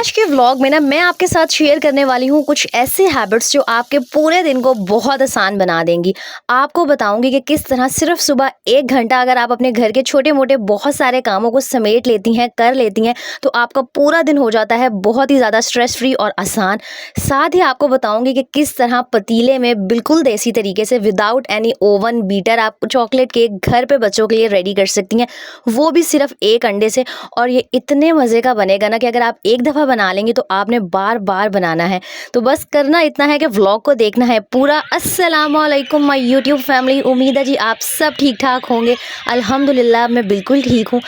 आज के व्लॉग में ना मैं आपके साथ शेयर करने वाली हूँ कुछ ऐसे हैबिट्स जो आपके पूरे दिन को बहुत आसान बना देंगी। आपको बताऊंगी कि किस तरह सिर्फ सुबह 1 घंटा अगर आप अपने घर के छोटे मोटे बहुत सारे कामों को समेट लेती हैं, कर लेती हैं, तो आपका पूरा दिन हो जाता है बहुत ही ज़्यादा स्ट्रेस फ्री और आसान। साथ ही आपको बताऊंगी कि किस तरह पतीले में बिल्कुल देसी तरीके से विदाउट एनी ओवन बीटर आप चॉकलेट केक घर पे बच्चों के लिए रेडी कर सकती हैं, वो भी सिर्फ 1 अंडे से। और ये इतने मज़े का बनेगा ना कि अगर आप एक दफ़ा बना लेंगे तो आपने बार बार बनाना है। तो बस करना इतना है कि व्लॉग को देखना है पूरा। अस्सलाम वालेकुम माय यूट्यूब फैमिली, उम्मीद है जी आप सब ठीक ठाक होंगे। अल्हम्दुलिल्लाह मैं बिल्कुल ठीक हूँ।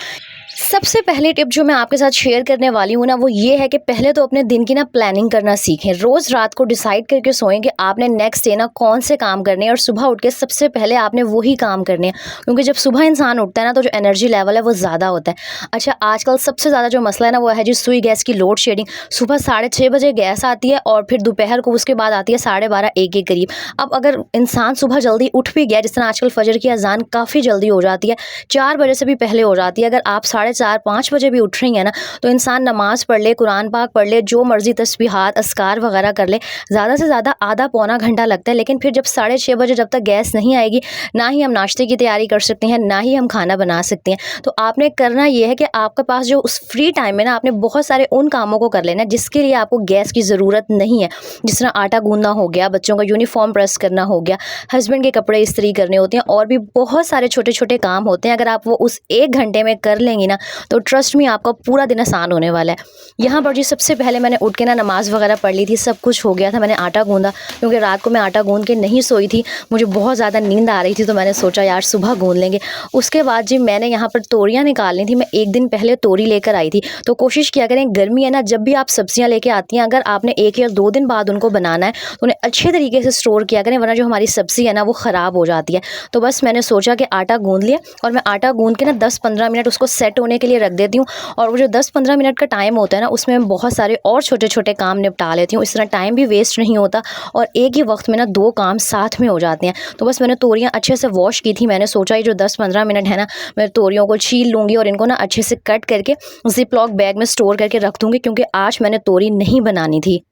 सबसे पहले टिप जो मैं आपके साथ शेयर करने वाली हूँ ना, वो ये है कि पहले तो अपने दिन की ना प्लानिंग करना सीखें। रोज़ रात को डिसाइड करके सोएं कि आपने नेक्स्ट डे ना कौन से काम करने हैं, और सुबह उठ के सबसे पहले आपने वही काम करने हैं, क्योंकि जब सुबह इंसान उठता है ना तो जो एनर्जी लेवल है वो ज़्यादा होता है। अच्छा, आजकल सबसे ज़्यादा जो मसला है ना वो है जी सुई गैस की लोड शेडिंग। सुबह 6:30 बजे गैस आती है और फिर दोपहर को उसके बाद आती है 12:30-1 के करीब। अब अगर इंसान सुबह जल्दी उठ भी गया, जिस तरह आजकल फजर की अजान काफ़ी जल्दी हो जाती है, 4 बजे से भी पहले हो जाती है, अगर आप 4:30-5 बजे भी उठ रही हैं ना, तो इंसान नमाज पढ़ ले, कुरान पाक पढ़ ले, जो मर्जी तस्बीहात अस्कार वगैरह कर ले, ज़्यादा से ज़्यादा आधा पौना घंटा लगता है। लेकिन फिर जब 6:30 बजे जब तक गैस नहीं आएगी, ना ही हम नाश्ते की तैयारी कर सकते हैं, ना ही हम खाना बना सकते हैं। तो आपने करना ये है कि आपके पास जो उस फ्री टाइम में ना आपने बहुत सारे उन कामों को कर लेना है जिसके लिए आपको गैस की ज़रूरत नहीं है। जिस तरह आटा गूंदना हो गया, बच्चों का यूनिफॉर्म प्रेस करना हो गया, हस्बैंड के कपड़े इस्त्री करने होते हैं, और भी बहुत सारे छोटे छोटे काम होते हैं। अगर आप वो उस 1 घंटे में कर लेंगी ना, तो ट्रस्ट में आपका पूरा दिन आसान होने वाला है। यहाँ पर जी सबसे पहले मैंने उठ के ना नमाज़ वगैरह पढ़ ली थी, सब कुछ हो गया था। मैंने आटा गूंदा, क्योंकि रात को मैं आटा गूंद के नहीं सोई थी, मुझे बहुत ज़्यादा नींद आ रही थी, तो मैंने सोचा यार सुबह गूंद लेंगे। उसके बाद जी मैंने यहाँ पर तोरियाँ निकालनी थी। मैं एक दिन पहले तोरी लेकर आई थी। तो कोशिश किया करें, गर्मी है ना, जब भी आप सब्जियाँ लेके आती हैं, अगर आपने 1 या 2 दिन बाद उनको बनाना है तो उन्हें अच्छे तरीके से स्टोर किया करें, वरना जो हमारी सब्ज़ी है ना वो ख़राब हो जाती है। तो बस मैंने सोचा कि आटा गूंद लिया, और मैं आटा गूंद के ना 10-15 मिनट उसको सेट होने के लिए रख देती हूँ। और वो जो 10-15 मिनट का टाइम होता है ना, उसमें मैं बहुत सारे और छोटे छोटे काम निपटा लेती हूँ। इस तरह टाइम भी वेस्ट नहीं होता, और एक ही वक्त में ना 2 काम साथ में हो जाते हैं। तो बस मैंने तोरियाँ अच्छे से वॉश की थी। मैंने सोचा ये जो 10-15 मिनट है ना, मैं तोरियों को छील लूँगी और इनको ना अच्छे से कट करके जिप लॉक बैग में स्टोर करके रख दूँगी, क्योंकि आज मैंने तोरी नहीं बनानी थी।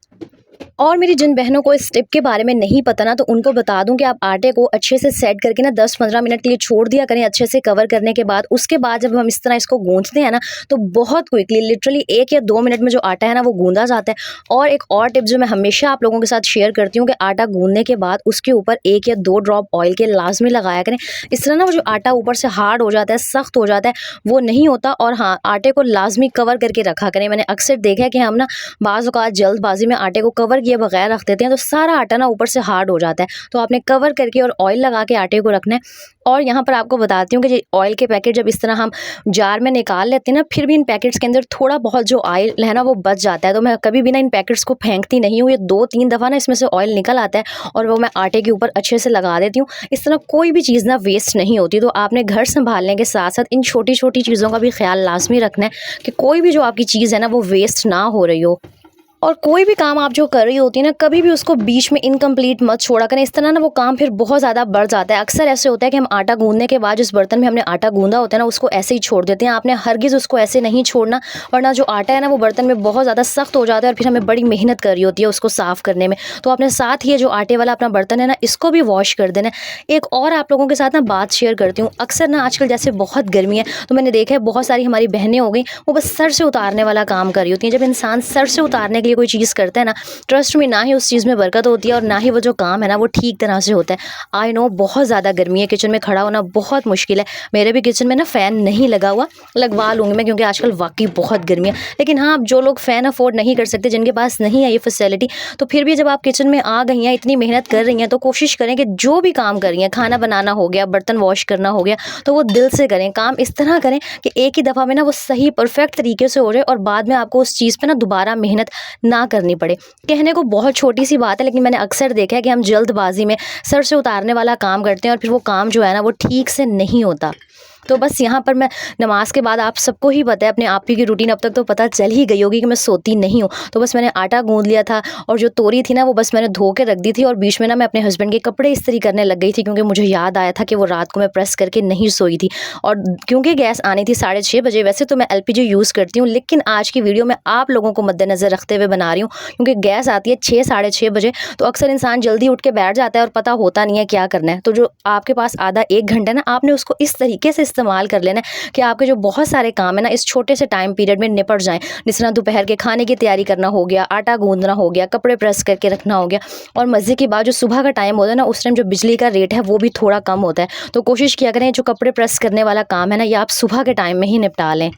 और मेरी जिन बहनों को इस टिप के बारे में नहीं पता ना, तो उनको बता दूं कि आप आटे को अच्छे से सेट करके ना 10-15 मिनट के लिए छोड़ दिया करें, अच्छे से कवर करने के बाद। उसके बाद जब हम इस तरह इसको गूंथते हैं ना, तो बहुत क्विकली, लिटरली 1 या 2 मिनट में जो आटा है ना वो गूंदा जाता है। और एक और टिप जो मैं हमेशा आप लोगों के साथ शेयर करती हूँ कि आटा गूंदने के बाद उसके ऊपर 1 या 2 ड्रॉप ऑयल के लाजमी लगाया करें। इस तरह ना वो जो आटा ऊपर से हार्ड हो जाता है, सख्त हो जाता है, वो नहीं होता। और हाँ, आटे को लाजमी कवर करके रखा करें। मैंने अक्सर देखा है कि हम ना बाज़ औक़ात जल्दबाजी में आटे को कवर किए बगैर रख देते हैं, तो सारा आटा ना ऊपर से हार्ड हो जाता है। तो आपने कवर करके और ऑयल लगा के आटे को रखना है। और यहाँ पर आपको बताती हूँ कि ऑयल के पैकेट जब इस तरह हम जार में निकाल लेते हैं ना, फिर भी इन पैकेट्स के अंदर थोड़ा बहुत जो ऑयल है ना वो बच जाता है। तो मैं कभी भी ना इन पैकेट्स को फेंकती नहीं हूँ। ये 2-3 दफ़ा ना इसमें से ऑयल निकल आता है, और वो मैं आटे के ऊपर अच्छे से लगा देती हूँ। इस तरह कोई भी चीज़ ना वेस्ट नहीं होती। तो आपने घर संभालने के साथ साथ इन छोटी छोटी चीज़ों का भी ख्याल लाजमी रखना है कि कोई भी जो आपकी चीज़ है ना वो वेस्ट ना हो रही हो। और कोई भी काम आप जो कर रही होती है ना, कभी भी उसको बीच में इनकम्प्लीट मत छोड़ा करें। इस तरह ना वो काम फिर बहुत ज़्यादा बढ़ जाता है। अक्सर ऐसे होता है कि हम आटा गूंदने के बाद जिस बर्तन में हमने आटा गूंदा होता है ना, उसको ऐसे ही छोड़ देते हैं। आपने हरगिज़ उसको ऐसे नहीं छोड़ना, वरना जो आटा है ना वो बर्तन में बहुत ज़्यादा सख्त हो जाता है, और फिर हमें बड़ी मेहनत कर रही होती है उसको साफ़ करने में। तो आपने साथ ही ये जो आटे वाला अपना बर्तन है ना, इसको भी वॉश कर देना है। एक और आप लोगों के साथ ना बात शेयर करती हूँ। अक्सर ना आजकल जैसे बहुत गर्मी है, तो मैंने देखा है बहुत सारी हमारी बहनें हो गई, वो बस सर से उतारने वाला काम कर रही होती हैं। जब इंसान सर से उतारने के लिए कोई चीज़ करता है ना, ट्रस्ट में ना ही उस चीज़ में बरकत होती है, और ना ही वो जो काम है ना वो ठीक तरह से होता है। आई नो बहुत ज़्यादा गर्मी है, किचन में खड़ा होना बहुत मुश्किल है। मेरे भी किचन में ना फ़ैन नहीं लगा हुआ, लगवा लूँगी मैं, क्योंकि आजकल वाकई बहुत गर्मी है। लेकिन हाँ, जो लोग फ़ैन अफोर्ड नहीं कर सकते, जिनके पास नहीं है ये फैसिलिटी, तो फिर भी जब आप किचन में आ गई हैं, इतनी मेहनत कर रही हैं, तो कोशिश करें कि जो भी काम कर रही हैं, खाना बनाना हो गया, बर्तन वॉश करना हो गया, तो वो दिल से करें। काम इस तरह करें कि एक ही दफ़ा में ना वो सही परफेक्ट तरीके से हो जाए, और बाद में आपको उस चीज़ पर ना दोबारा मेहनत ना करनी पड़े। कहने को बहुत छोटी सी बात है, लेकिन मैंने अक्सर देखा है कि हम जल्दबाजी में सर से उतारने वाला काम करते हैं, और फिर वो काम जो है ना वो ठीक से नहीं होता। तो बस यहाँ पर मैं नमाज़ के बाद आप सबको ही पता है, अपने आप ही की रूटीन अब तक तो पता चल ही गई होगी कि मैं सोती नहीं हूँ। तो बस मैंने आटा गूँध लिया था और जो तोरी थी ना वो बस मैंने धो के रख दी थी और बीच में ना मैं अपने हस्बैंड के कपड़े इस्त्री करने लग गई थी, क्योंकि मुझे याद आया था कि वो रात को मैं प्रेस करके नहीं सोई थी। और क्योंकि गैस आनी थी 6:30 बजे, वैसे तो मैं एलपीजी यूज़ करती हूँ, लेकिन आज की वीडियो मैं आप लोगों को मद्देनज़र रखते हुए बना रही हूँ, क्योंकि गैस आती है 6 साढ़े 6 बजे। तो अक्सर इंसान जल्दी उठ के बैठ जाता है और पता होता नहीं है क्या करना है। तो जो आपके पास आधा 1 घंटा है ना, आपने उसको इस तरीके से इस्तेमाल कर लेना है कि आपके जो बहुत सारे काम है ना इस छोटे से टाइम पीरियड में निपट जाएँ। जिस तरह दोपहर के खाने की तैयारी करना हो गया, आटा गूँदना हो गया, कपड़े प्रेस करके रखना हो गया। और मज़े की बात, जो सुबह का टाइम होता है ना, उस टाइम जो बिजली का रेट है वो भी थोड़ा कम होता है। तो कोशिश किया करें जो कपड़े प्रेस करने वाला काम है ना, ये आप सुबह के टाइम में ही निपटा लें।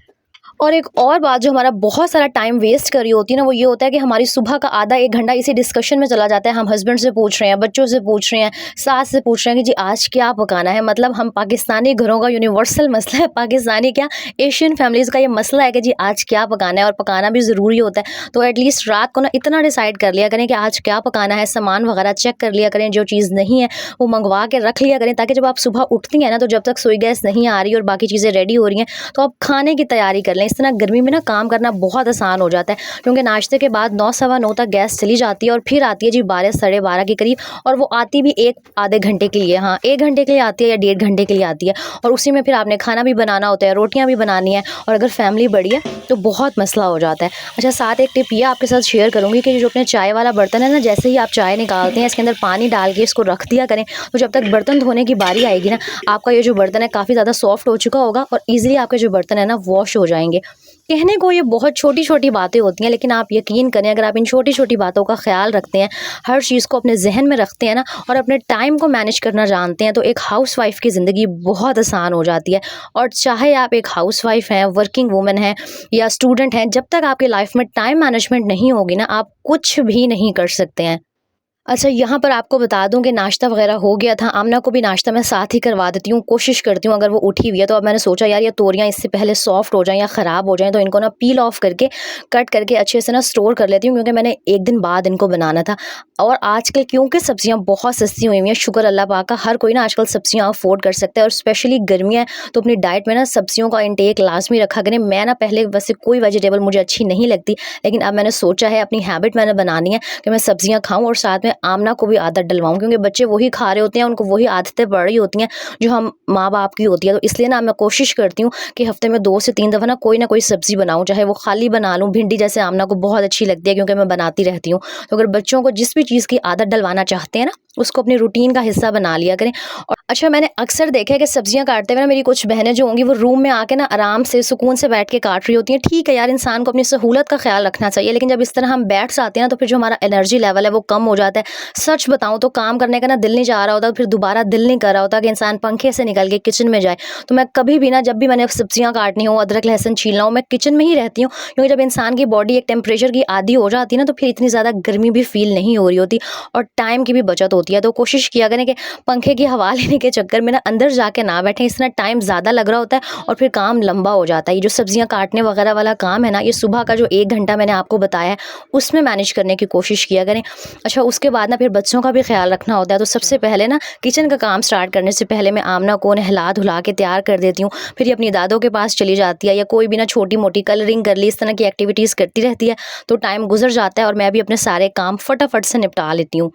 और एक और बात जो हमारा बहुत सारा टाइम वेस्ट कर रही होती है ना, वो ये होता है कि हमारी सुबह का आधा 1 घंटा इसी डिस्कशन में चला जाता है। हम हस्बैंड से पूछ रहे हैं, बच्चों से पूछ रहे हैं, सास से पूछ रहे हैं कि जी आज क्या पकाना है। मतलब हम पाकिस्तानी घरों का यूनिवर्सल मसला है, पाकिस्तानी क्या, एशियन फैमिलीज़ का ये मसला है कि जी आज क्या पकाना है, और पकाना भी ज़रूरी होता है। तो एटलीस्ट रात को ना इतना डिसाइड कर लिया करें कि आज क्या पकाना है, सामान वगैरह चेक कर लिया करें, जो चीज़ नहीं है वो मंगवा के रख लिया करें, ताकि जब आप सुबह उठती हैं ना, तो जब तक सोई गैस नहीं आ रही और बाकी चीज़ें रेडी हो रही हैं, तो आप खाने की तैयारी कर लें। इस तरह गर्मी में ना काम करना बहुत आसान हो जाता है, क्योंकि नाश्ते के बाद 9 सवा 9 तक गैस चली जाती है और फिर आती है जी 12 साढ़े 12 के करीब, और वो आती भी एक आधे घंटे के लिए, हाँ 1 घंटे के लिए आती है या 1.5 घंटे के लिए आती है। और उसी में फिर आपने खाना भी बनाना होता है, रोटियां भी बनानी है, और अगर फैमिली बड़ी है तो बहुत मसला हो जाता है। अच्छा, साथ एक टिप ये आपके साथ शेयर करूँगी कि जो अपने चाय वाला बर्तन है ना, जैसे ही आप चाय निकालते हैं इसके अंदर पानी डाल के इसको रख दिया करें। तो जब तक बर्तन धोने की बारी आएगी ना, आपका ये जो बर्तन है काफ़ी ज़्यादा सॉफ्ट हो चुका होगा और ईजिली आपके जो बर्तन है ना वॉश हो जाएंगे। कहने को ये बहुत छोटी-छोटी बातें होती हैं, लेकिन आप यकीन करें, अगर आप इन छोटी-छोटी बातों का ख़्याल रखते हैं, हर चीज़ को अपने ज़हन में रखते हैं ना, और अपने टाइम को मैनेज करना जानते हैं, तो एक हाउसवाइफ़ की ज़िंदगी बहुत आसान हो जाती है। और चाहे आप एक हाउसवाइफ़ हैं, वर्किंग वूमन हैं या स्टूडेंट हैं, जब तक आपकी लाइफ़ में टाइम मैनेजमेंट नहीं होगी ना, आप कुछ भी नहीं कर सकते हैं। अच्छा, यहाँ पर आपको बता दूँ कि नाश्ता वग़ैरह हो गया था। आमना को भी नाश्ता मैं साथ ही करवा देती हूँ, कोशिश करती हूँ अगर वो उठी हुई है तो। अब मैंने सोचा यार ये तोरियाँ इससे पहले सॉफ्ट हो जाएँ या ख़राब हो जाएँ, तो इनको ना पील ऑफ करके, कट करके अच्छे से ना स्टोर कर लेती हूँ, क्योंकि मैंने 1 दिन बाद इनको बनाना था। और आजकल क्योंकि सब्ज़ियाँ बहुत सस्ती हुई हुई हैं, शुक्र अल्लाह पाक का, हर कोई ना आजकल सब्ज़ियाँ अफ़ोर्ड कर सकता है, और स्पेशली गर्मियाँ हैं, तो अपनी डाइट में ना सब्ज़ियों का इंटेक लाज़मी रखा करें। मैं ना पहले वैसे कोई वेजिटेबल मुझे अच्छी नहीं लगती, लेकिन अब मैंने सोचा है, अपनी हैबिट मैंने बनानी है कि मैं सब्ज़ियाँ खाऊँ और साथ में आमना को भी आदत डलवाऊँ, क्योंकि बच्चे वही खा रहे होते हैं, उनको वही आदतें पड़ रही होती हैं जो हम माँ-बाप की होती है। तो इसलिए ना मैं कोशिश करती हूँ कि हफ़्ते में 2 से 3 दफ़ा ना कोई सब्ज़ी बनाऊँ, चाहे वो खाली बना लूँ। भिंडी जैसे आमना को बहुत अच्छी लगती है, क्योंकि मैं बनाती रहती हूँ। तो अगर बच्चों को जिस भी चीज़ की आदत डलवाना चाहते हैं ना, उसको अपनी रूटीन का हिस्सा बना लिया करें। और अच्छा, मैंने अक्सर देखा है कि सब्जियाँ काटते हुए ना मेरी कुछ बहनें जो होंगी वो रूम में आके ना आराम से सुकून से बैठ के काट रही होती हैं। ठीक है यार, इंसान को अपनी सहूलत का ख्याल रखना चाहिए, लेकिन जब इस तरह हम बैठ जाते हैं ना, तो फिर जो हमारा एनर्जी लेवल है वो कम हो जाता है। सच बताऊँ तो काम करने का ना दिल नहीं चाह रहा होता, फिर दोबारा दिल नहीं कर रहा होता कि इंसान पंखे से निकल के किचन में जाए। तो मैं कभी भी ना, जब भी मैंने सब्जियाँ काटनी हो, अदरक लहसुन छीलना हो, मैं किचन में ही रहती हूँ, क्योंकि जब इंसान की बॉडी एक टेम्परेचर की आदी हो जाती है ना, तो फिर इतनी ज़्यादा गर्मी भी फील नहीं हो रही होती और टाइम की भी बचत होती है। तो कोशिश किया करें कि पंखे की हवा लेने के चक्कर में ना अंदर जाके ना बैठें, इस तरह टाइम ज़्यादा लग रहा होता है और फिर काम लंबा हो जाता है। ये जो सब्जियाँ काटने वगैरह वाला काम है ना, ये सुबह का जो 1 घंटा मैंने आपको बताया है, उसमें मैनेज करने की कोशिश किया करें। अच्छा, उसके बाद ना फिर बच्चों का भी ख्याल रखना होता है, तो सबसे पहले ना किचन का काम स्टार्ट करने से पहले मैं आमना को नहला धुला के तैयार कर देती हूँ। फिर ये अपनी दादों के पास चली जाती है, या कोई भी ना छोटी मोटी कलरिंग कर ली, इस तरह की एक्टिविटीज़ करती रहती है, तो टाइम गुजर जाता है और मैं भी अपने सारे काम फटाफट से निपटा लेती हूँ।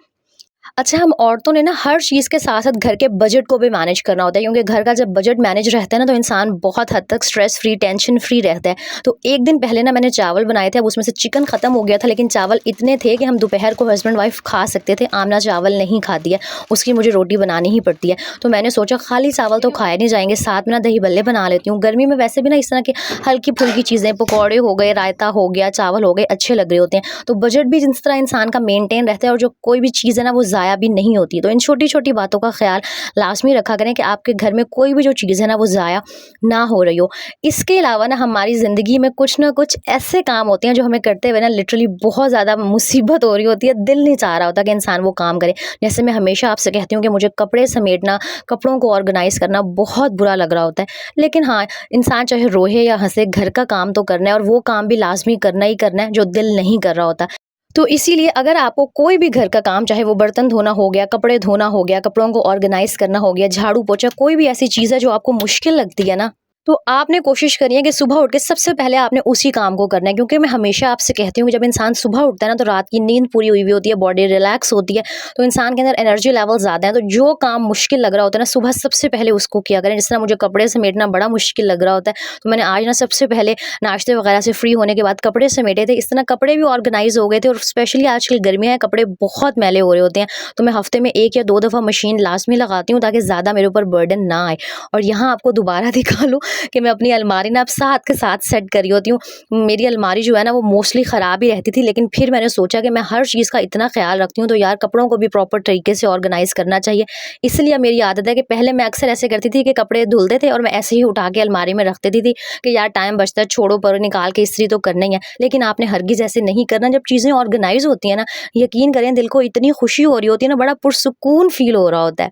अच्छा, हम औरतों ने ना हर चीज़ के साथ-साथ घर के बजट को भी मैनेज करना होता है, क्योंकि घर का जब बजट मैनेज रहता है ना, तो इंसान बहुत हद तक स्ट्रेस फ्री, टेंशन फ्री रहता है। तो 1 दिन पहले ना मैंने चावल बनाए थे, अब उसमें से चिकन ख़त्म हो गया था, लेकिन चावल इतने थे कि हम दोपहर को हस्बैंड वाइफ खा सकते थे। आमना चावल नहीं खाती है, उसकी मुझे रोटी बनानी ही पड़ती है। तो मैंने सोचा खाली चावल तो खाए नहीं जाएँगे, साथ में ना दही बल्ले बना लेती हूँ। गर्मी में वैसे भी ना इस तरह की हल्की-फुल्की चीज़ें, पकौड़े हो गए, रायता हो गया, चावल हो गए, अच्छे लग रहे होते हैं। तो बजट भी जिस तरह इंसान का मेंटेन रहता है और जो कोई भी चीज़ है ना वो ज़ाया भी नहीं होती। तो इन छोटी-छोटी बातों का ख्याल लाज़मी रखा करें कि आपके घर में कोई भी जो चीज़ है ना वो ज़ाया ना हो रही हो। इसके अलावा ना हमारी ज़िंदगी में कुछ ना कुछ ऐसे काम होते हैं जो हमें करते हुए ना लिटरली बहुत ज़्यादा मुसीबत हो रही होती है, दिल नहीं चाह रहा होता कि इंसान वो काम करे। जैसे मैं हमेशा आपसे कहती हूँ कि मुझे कपड़े समेटना, कपड़ों को ऑर्गेनाइज़ करना बहुत बुरा लग रहा होता है। लेकिन हाँ, इंसान चाहे रोए या हँसे, घर का काम तो करना है और वो काम भी लाज़मी करना ही करना है जो दिल नहीं कर रहा होता। तो इसीलिए अगर आपको कोई भी घर का काम, चाहे वो बर्तन धोना हो गया, कपड़े धोना हो गया, कपड़ों को ऑर्गेनाइज़ करना हो गया, झाड़ू पोछा, कोई भी ऐसी चीज़ है जो आपको मुश्किल लगती है ना, तो आपने कोशिश करी है कि सुबह उठ के सबसे पहले आपने उसी काम को करना है। क्योंकि मैं हमेशा आपसे कहती हूँ कि जब इंसान सुबह उठता है ना, तो रात की नींद पूरी हुई हुई होती है, बॉडी रिलैक्स होती है, तो इंसान के अंदर एनर्जी लेवल ज़्यादा है। तो जो काम मुश्किल लग रहा होता है ना, सुबह सबसे पहले उसको किया करें। जिस तरह मुझे कपड़े समेटना बड़ा मुश्किल लग रहा होता है, तो मैंने आज ना सबसे पहले नाश्ते वगैरह से फ्री होने के बाद कपड़े समेटे थे। इस तरह कपड़े भी ऑर्गेनाइज़ हो गए थे, और स्पेशली आजकल गर्मियाँ हैं, कपड़े बहुत मैले हो रहे होते हैं, तो मैं हफ्ते में 1 या 2 दफ़ा मशीन लाज़मी लगाती हूँ, ताकि ज़्यादा मेरे ऊपर बर्डन ना आए। और यहाँ आपको दोबारा दिखा लूँ कि मैं अपनी अलमारी ना अब साथ के साथ सेट कर रही होती हूँ। मेरी अलमारी जो है ना, वो मोस्टली ख़राब ही रहती थी, लेकिन फिर मैंने सोचा कि मैं हर चीज़ का इतना ख़्याल रखती हूँ, तो यार कपड़ों को भी प्रॉपर तरीके से ऑर्गेनाइज़ करना चाहिए। इसलिए मेरी आदत है कि पहले मैं अक्सर ऐसे करती थी कि कपड़े धुलते थे और मैं ऐसे ही उठा के अलमारी में रख देती थी कि यार टाइम बचता है, छोड़ो, पर निकाल के इस्त्री तो करना ही है। लेकिन आपने हरगिज़ ऐसे नहीं करना। जब चीज़ें ऑर्गेनाइज़ होती हैं ना, यकीन करें दिल को इतनी खुशी हो रही होती है ना, बड़ा पुरसुकून फ़ील हो रहा होता है।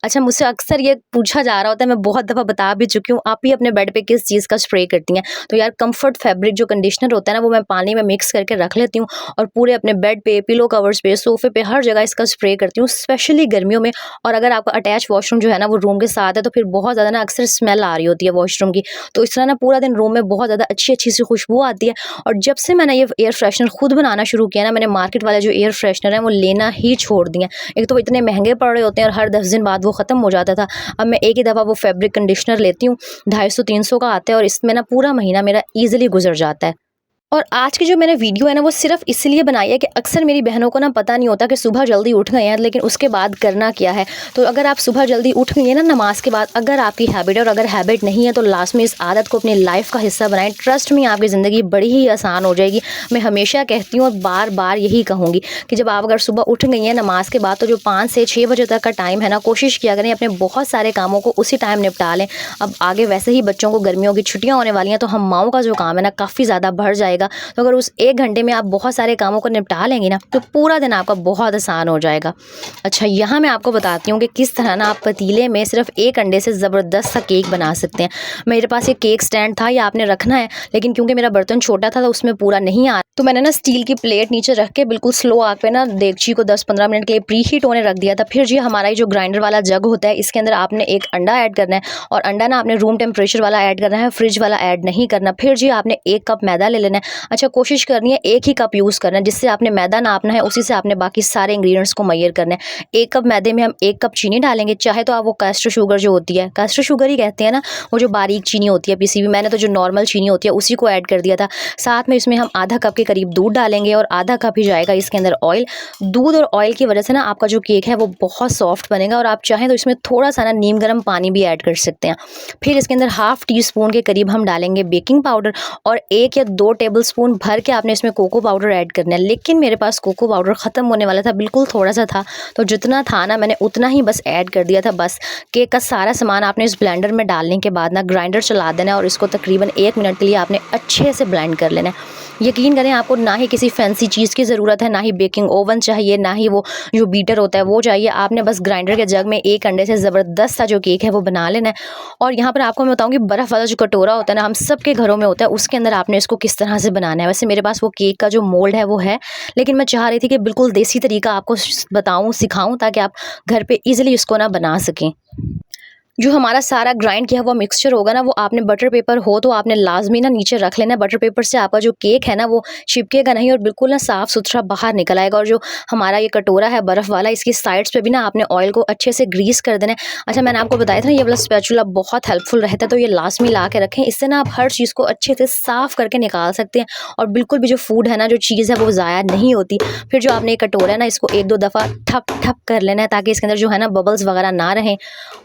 अच्छा, मुझसे अक्सर ये पूछा जा रहा होता है, मैं बहुत दफ़ा बता भी चुकी हूँ, आप ही अपने बेड पे किस चीज़ का स्प्रे करती हैं? तो यार कम्फर्ट फैब्रिक जो कंडीशनर होता है ना, वो मैं पानी में मिक्स करके रख लेती हूँ, और पूरे अपने बेड पे, पिलो कवर्स पे, सोफ़े पे, हर जगह इसका स्प्रे करती हूँ, स्पेशली गर्मियों में। और अगर आपका अटैच वॉशरूम जो है ना, वो रूम के साथ है, तो फिर बहुत ज़्यादा ना अक्सर स्मेल आ रही होती है वॉशरूम की। तो इस तरह ना पूरा दिन रूम में बहुत ज़्यादा अच्छी-अच्छी सी खुशबू आती है। और जब से मैंने ये एयर फ्रेशनर खुद बनाना शुरू किया ना, मैंने मार्केट वाले जो एयर फ्रेशनर हैं, वो लेना ही छोड़ दिए हैं। एक तो वो इतने महँगे पड़ रहे होते हैं, और हर 10 दिन बाद वो ख़त्म हो जाता था। अब मैं एक ही दफ़ा वो फैब्रिक कंडीशनर लेती हूँ, 250-300 का आता है, और इसमें ना पूरा महीना मेरा ईज़िली गुज़र जाता है। और आज की जो मैंने वीडियो है ना, वो सिर्फ़ इसलिए बनाई है कि अक्सर मेरी बहनों को ना पता नहीं होता कि सुबह जल्दी उठ गए हैं, लेकिन उसके बाद करना क्या है। तो अगर आप सुबह जल्दी उठ गई हैं ना नमाज़ के बाद, अगर आपकी हैबिट है, और अगर हैबिट नहीं है, तो लास्ट में इस आदत को अपनी लाइफ़ का हिस्सा बनाएँ। ट्रस्ट मी, आपकी ज़िंदगी बड़ी ही आसान हो जाएगी। मैं हमेशा कहती हूँ और बार-बार यही कहूँगी कि जब आप अगर सुबह उठ गई हैं नमाज़ के बाद, तो जो 5 से 6 बजे तक का टाइम है ना, कोशिश किया करें अपने बहुत सारे कामों को उसी टाइम निपटा लें। अब आगे वैसे ही बच्चों को गर्मियों की छुट्टियाँ होने वाली हैं, तो हम माँओं का जो काम है ना, काफ़ी ज़्यादा बढ़ जाएगा। तो अगर उस 1 घंटे में आप बहुत सारे कामों को निपटा लेंगी ना, तो पूरा दिन आपका बहुत आसान हो जाएगा। अच्छा, यहाँ मैं आपको बताती हूँ कि किस तरह ना आप पतीले में सिर्फ़ 1 अंडे से ज़बरदस्त सा केक बना सकते हैं। मेरे पास ये केक स्टैंड था, ये आपने रखना है, लेकिन क्योंकि मेरा बर्तन छोटा था, तो उसमें पूरा नहीं आ, तो मैंने ना स्टील की प्लेट नीचे रख के बिल्कुल स्लो आग पे ना देगची को 10-15 मिनट के लिए प्री हीट होने रख दिया था। फिर जी हमारा ये जो ग्राइंडर वाला जग होता है, इसके अंदर आपने 1 अंडा ऐड करना है, और अंडा ना आपने रूम टेम्परेचर वाला ऐड करना है, फ्रिज वाला ऐड नहीं करना। फिर जी आपने 1 कप मैदा ले लेना है। अच्छा, कोशिश करनी है 1 ही कप यूज़ करना है, जिससे आपने मैदा नापना है, उसी से आपने बाकी सारे इंग्रीडिएंट्स को मेजर करना है। 1 कप मैदे में हम 1 कप चीनी डालेंगे, चाहे तो आप वो कैस्टर शुगर जो होती है, कैस्टर शुगर ही कहते हैं ना, वो जो बारीक चीनी होती है पिसी हुई, मैंने तो जो नॉर्मल चीनी होती है उसी को ऐड कर दिया था। साथ में इसमें हम आधा कप के करीब दूध डालेंगे, और आधा कप ही जाएगा इसके अंदर ऑयल। दूध और ऑयल की वजह से ना आपका जो केक है वो बहुत सॉफ्ट बनेगा, और आप चाहें तो इसमें थोड़ा-सा ना नीम गर्म पानी भी ऐड कर सकते हैं। फिर इसके अंदर हाफ़ टी स्पून के करीब हम डालेंगे बेकिंग पाउडर, और 1 या 2 टेबलस्पून भर के आपने इसमें कोको पाउडर ऐड करना है। लेकिन मेरे पास कोको पाउडर ख़त्म होने वाला था, बिल्कुल थोड़ा-सा था, तो जितना था ना मैंने उतना ही बस ऐड कर दिया था बस। केक का सारा सामान आपने इस ब्लेंडर में डालने के बाद ना ग्राइंडर चला देना है, और इसको तकरीबन 1 मिनट के लिए आपने अच्छे से ब्लेंड कर लेना है। यकीन करें, आपको ना ही किसी फैंसी चीज़ की ज़रूरत है, ना ही बेकिंग ओवन चाहिए, ना ही वो जो बीटर होता है वो चाहिए। आपने बस ग्राइंडर के जग में 1 अंडे से ज़बरदस्त सा जो केक है वो बना लेना है। और यहाँ पर आपको मैं बताऊँगी, बर्फ़ वाला जो कटोरा होता है ना, हम सबके घरों में होता है, उसके अंदर आपने इसको किस तरह से बनाना है। वैसे मेरे पास वो केक का जो मोल्ड है वो है, लेकिन मैं चाह रही थी कि बिल्कुल देसी तरीका आपको बताऊँ, सिखाऊँ, ताकि आप घर पे ईज़िली इसको ना बना सकें। जो हमारा सारा ग्राइंड किया हुआ मिक्सचर होगा ना, वो आपने बटर पेपर हो तो आपने लाज़मी ना नीचे रख लेना है। बटर पेपर से आपका जो केक है ना, वो चिपकेगा नहीं, और बिल्कुल ना साफ़-सुथरा बाहर निकल आएगा। और जो हमारा ये कटोरा है बर्फ़ वाला, इसकी साइड्स पे भी ना आपने ऑयल को अच्छे से ग्रीस कर देना है। अच्छा, मैंने आपको बताया था ना, ये वाला स्पैचुला बहुत हेल्पफुल रहता है, तो ये लाज़मी ला के रखें। इससे ना आप हर चीज़ को अच्छे से साफ़ करके निकाल सकते हैं, और बिल्कुल भी जो फूड है ना, जो चीज़ है, वो ज़ाया नहीं होती। फिर जो आपने ये कटोरा है ना, इसको 1-2 दफ़ा ठप-ठप कर लेना है, ताकि इसके अंदर जो है ना बबल्स वगैरह ना रहें।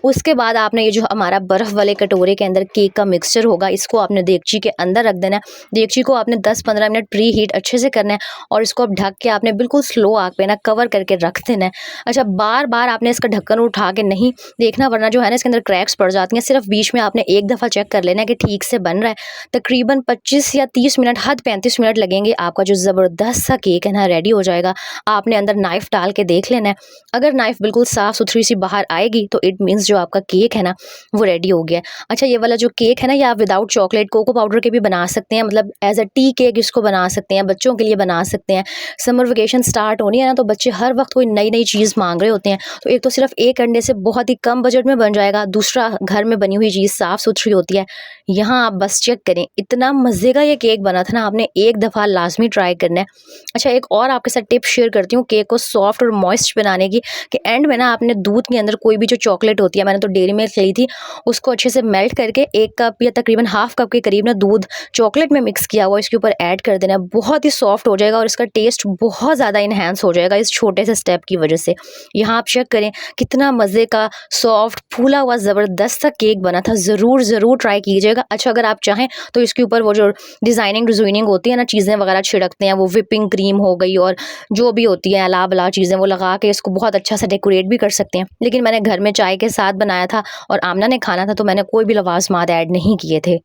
उसके बाद आपने ये जो हमारा बर्फ़ वाले कटोरे के अंदर केक का मिक्सचर होगा, इसको आपने देगची के अंदर रख देना है। देगची को आपने 10-15 मिनट प्री हीट अच्छे से करना है, और इसको अब ढक के आपने बिल्कुल स्लो आग पे ना कवर करके रख देना है। अच्छा, बार-बार आपने इसका ढक्कन उठा के नहीं देखना, वरना जो है ना इसके अंदर क्रैक्स पड़ जाती हैं। सिर्फ बीच में आपने एक दफ़ा चेक कर लेना है कि ठीक से बन रहा है। तकरीबन 25 या 30 मिनट, हद 35 मिनट लगेंगे, आपका जो ज़बरदस्त सा केक है ना रेडी हो जाएगा। आपने अंदर नाइफ़ डाल के देख लेना है। अगर नाइफ़ बिल्कुल साफ़-सुथरी सी बाहर आएगी, तो इट मीन्स जो आपका केक केक है ना वो रेडी हो गया है। अच्छा ये वाला जो केक है ना ये आप विदाउट चॉकलेट कोको पाउडर के भी बना सकते हैं, मतलब एज अ टी केक इसको बना सकते हैं, बच्चों के लिए बना सकते हैं। समर वेकेशन स्टार्ट होनी है ना तो बच्चे हर वक्त कोई नई नई चीज़ मांग रहे होते हैं, तो एक तो सिर्फ एक अंडे से बहुत ही कम बजट में बन जाएगा, दूसरा घर में बनी हुई चीज़ साफ़ सुथरी होती है। यहाँ आप बस चेक करें, इतना मज़े का ये केक बना था ना, आपने एक दफ़ा लाज़मी ट्राई करना है। अच्छा एक और आपके साथ टिप शेयर करती हूँ केक को सॉफ्ट और मॉइस्ट बनाने की, कि एंड में ना आपने दूध के अंदर कोई भी जो चॉकलेट होती है, मैंने तो डेयरी मिल्क ली थी, उसको अच्छे से मेल्ट करके 1 कप या तकरीबन हाफ़ कप के करीब ना दूध चॉकलेट में मिक्स किया हुआ इसके ऊपर ऐड कर देना है। बहुत ही सॉफ्ट हो जाएगा और इसका टेस्ट बहुत ज़्यादा एनहांस हो जाएगा इस छोटे से स्टेप की वजह से। यहाँ आप चेक करें कितना मज़े का सॉफ्ट फूला हुआ ज़बरदस्त सा केक बना था। ज़रूर ट्राई कीजिएगा। अच्छा अगर आप चाहें तो इसके ऊपर वो जो डिज़ाइनिंग होती है ना, चीज़ें वगैरह छिड़कते हैं, वो व्हिपिंग क्रीम हो गई और जो भी होती है अला-बला चीज़ें, वो लगा के इसको बहुत अच्छा सा डेकोरेट भी कर सकते हैं। लेकिन मैंने घर में चाय के साथ बनाया था और आमना ने खाना था, तो मैंने कोई भी लवाज़मात ऐड नहीं किए थे।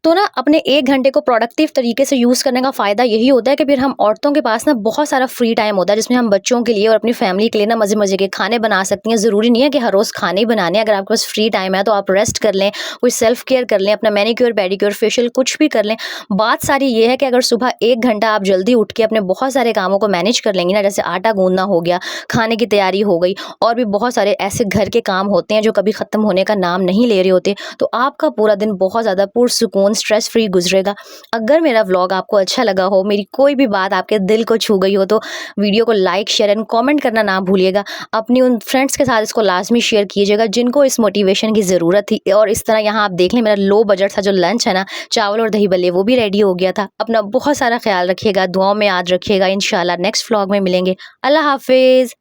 तो ना अपने 1 घंटे को प्रोडक्टिव तरीके से यूज़ करने का फ़ायदा यही होता है कि फिर हम औरतों के पास ना बहुत सारा फ्री टाइम होता है, जिसमें हम बच्चों के लिए और अपनी फैमिली के लिए ना मज़े-मज़े के खाने बना सकती हैं। ज़रूरी नहीं है कि हर रोज़ खाने ही बनाने हैं। अगर आपके पास फ्री टाइम है तो आप रेस्ट कर लें, कोई सेल्फ केयर कर लें, अपना मैनीक्योर, पेडीक्योर, फेशियल कुछ भी कर लें। बात सारी ये है कि अगर सुबह 1 घंटा आप जल्दी उठ के अपने बहुत सारे कामों को मैनेज कर लेंगी ना, जैसे आटा गूँदना हो गया, खाने की तैयारी हो गई और भी बहुत सारे ऐसे घर के काम होते हैं जो कभी ख़त्म होने का नाम नहीं ले रहे होते, तो आपका पूरा दिन बहुत ज़्यादा पुरसुकून स्ट्रेस फ्री गुज़रेगा। अगर मेरा व्लॉग आपको अच्छा लगा हो, मेरी कोई भी बात आपके दिल को छू गई हो, तो वीडियो को लाइक, शेयर एंड कमेंट करना ना भूलिएगा। अपनी उन फ्रेंड्स के साथ इसको लाज़मी शेयर कीजिएगा जिनको इस मोटिवेशन की ज़रूरत थी। और इस तरह यहाँ आप देख लें मेरा लो बजट था जो लंच है ना, चावल और दही भल्ले, वो भी रेडी हो गया था। अपना बहुत सारा ख्याल रखिएगा, दुआओं में याद रखिएगा। इंशाल्लाह नेक्स्ट व्लॉग में मिलेंगे। अल्लाह हाफ़िज़।